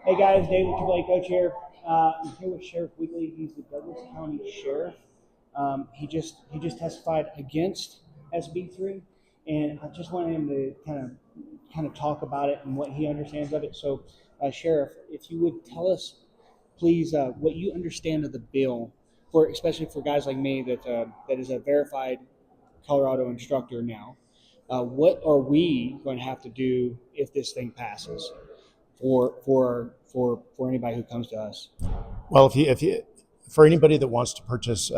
Hey guys, David Tremblay, Coach here. I'm here with Sheriff Wheatley. He's the Douglas County Sheriff. He just testified against SB3, and I just wanted him to kind of talk about it and what he understands of it. So, Sheriff, if you would tell us, please, what you understand of the bill, for especially for guys like me that is a verified Colorado instructor now. What are we going to have to do if this thing passes? For anybody who comes to us. Well, if you for anybody that wants to purchase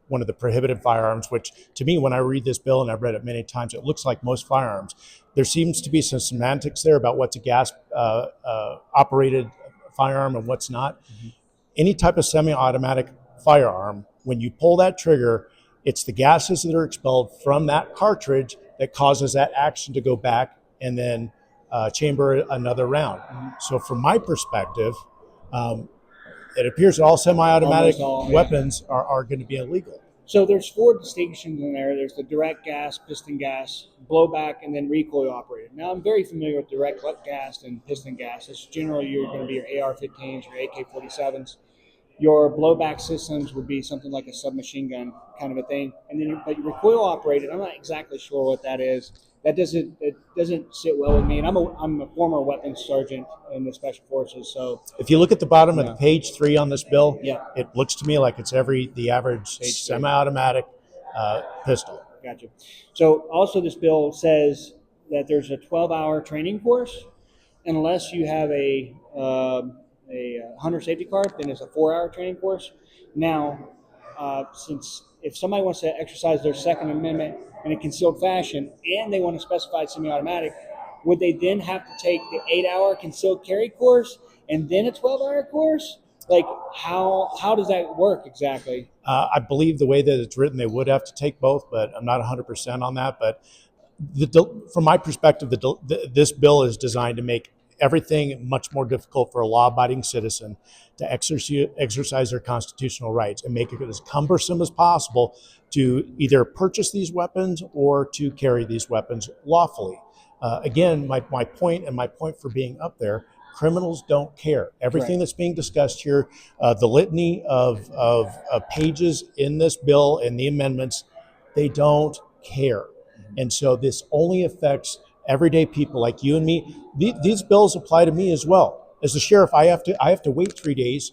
one of the prohibited firearms, which to me, when I read this bill, and I've read it many times, it looks like most firearms. There seems to be some semantics there about what's a gas operated firearm and what's not. Mm-hmm. Any type of semi-automatic firearm, when you pull that trigger, it's the gases that are expelled from that cartridge that causes that action to go back and then chamber another round. Mm-hmm. So from my perspective, it appears that all semi-automatic weapons are going to be illegal. So there's four distinctions in there. There's the direct gas, piston gas, blowback, and then recoil operated. Now, I'm very familiar with direct gas and piston gas. It's generally you're going to be your AR-15s, your AK-47s. Your blowback systems would be something like a submachine gun kind of a thing. And then but your recoil operated, I'm not exactly sure what that is. It doesn't sit well with me. And I'm a former weapons sergeant in the Special Forces. So if you look at the bottom of page 3 on this bill, yeah, it looks to me like it's the average semi-automatic pistol. Gotcha. So also this bill says that there's a 12-hour training course, unless you have a hunter safety card, then it's a 4-hour training course. Now, since if somebody wants to exercise their Second Amendment in a concealed fashion and they want to specify semi-automatic, would they then have to take the 8-hour concealed carry course and then a 12-hour course? Like, how does that work exactly? I believe the way that it's written, they would have to take both, but I'm not 100% on that. But from my perspective, this bill is designed to make everything much more difficult for a law-abiding citizen to exercise their constitutional rights and make it as cumbersome as possible to either purchase these weapons or to carry these weapons lawfully. Again, my point for being up there, criminals don't care. Everything that's being discussed here, the litany of pages in this bill and the amendments, they don't care. And so this only affects everyday people like you and me. These bills apply to me as well. As a sheriff, I have to wait 3 days.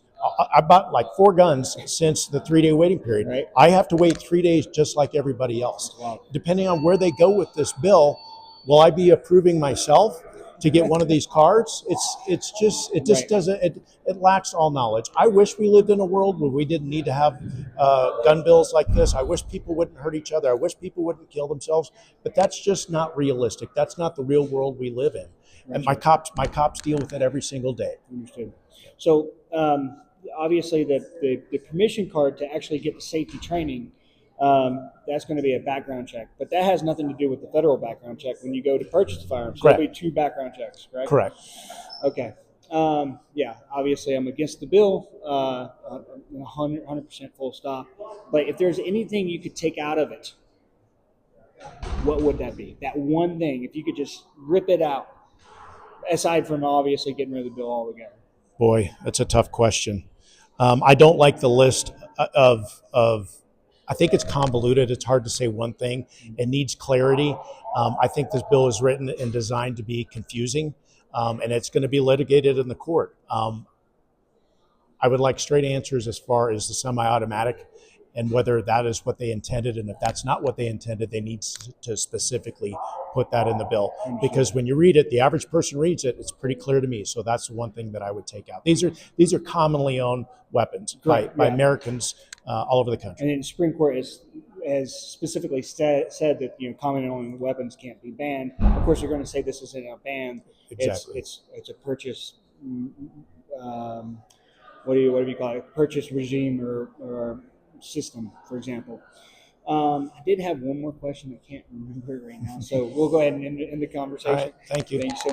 I bought like 4 guns since the 3-day waiting period. Right. I have to wait 3 days just like everybody else. Wow. Depending on where they go with this bill, will I be approving myself to get one of these cards? It just doesn't. It lacks all knowledge. I wish we lived in a world where we didn't need to have gun bills like this. I wish people wouldn't hurt each other. I wish people wouldn't kill themselves. But that's just not realistic. That's not the real world we live in. And my cops deal with it every single day. Understood. So obviously, the permission card to actually get the safety training. That's going to be a background check, but that has nothing to do with the federal background check when you go to purchase the firearms. So there'll be 2 background checks, correct? Correct. Okay. Yeah, obviously I'm against the bill, 100% full stop. But if there's anything you could take out of it, what would that be? That one thing, if you could just rip it out, aside from obviously getting rid of the bill altogether. Boy, that's a tough question. I don't like the list of I think it's convoluted. It's hard to say one thing. It needs clarity. I think this bill is written and designed to be confusing, and it's going to be litigated in the court. I would like straight answers as far as the semi-automatic and whether that is what they intended. And if that's not what they intended, they need to specifically put that in the bill. Because when you read it, the average person reads it, it's pretty clear to me. So that's the one thing that I would take out. These are commonly owned weapons by Americans all over the country. And the Supreme Court has specifically said that commonly owned weapons can't be banned. Of course, you're going to say this isn't a ban. Exactly. It's a purchase. What do you call it? Purchase regime or system, for example. I did have one more question. I can't remember it right now. So we'll go ahead and end the conversation. All right. Thank you. Thank you so much.